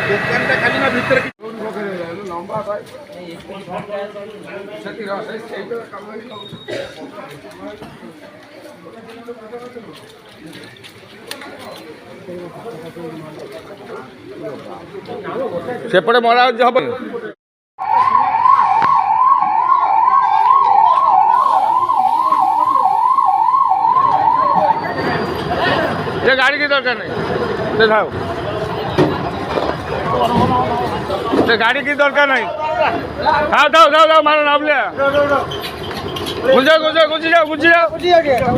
দোকানটা খালি না ভিতরে লম্বা সেপটে মরা হবে गाड़ी की दरकार नहीं दिखाओ गाड़ी की दरकार नहीं हाँ जाओ जाओ जाओ मारो नाम ले गुजर गुजर गुजर जाओ गुजर जाओ